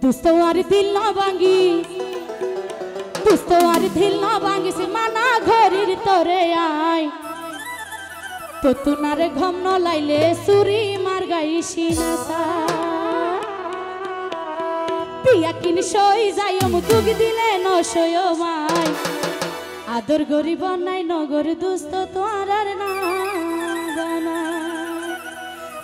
দুস্তওয়ার দিল না ভাঙ্গি দুস্তওয়ার দিল না ভাঙ্গিস মানা ঘরের তোরে আয় তো তুনারে ঘম ন লাইলে সুরি মার গাইছি না সা পিয়া কিন সই যাই মুতুক দিলে ন সয় মাই আদর গরিব নাই নগর দুস্ত তোর আর না জানা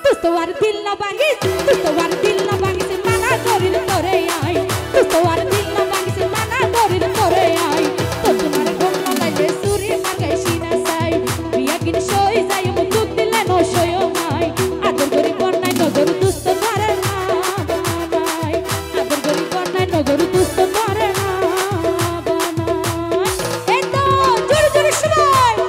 দুস্তওয়ার দিল না ভাঙ্গিস দুস্তওয়ার দিল না ভাঙ্গিস মানা ঘরের তোরে আয় দুস্তওয়ার দিল না ভাঙ্গিস মানা ঘরের তোরে আয় তো তোমার ঘম ন লাইলে সুরি মার গাইছি না সাই পিয়া কিন সই যাই মুতুক দিলে ন সয় মাই আদর গরিব নাই নগর দুস্ত তোর না বানাই আদর গরিব নাই নগর দুস্ত তোর না বানাই এই তো জোরে জোরে সবাই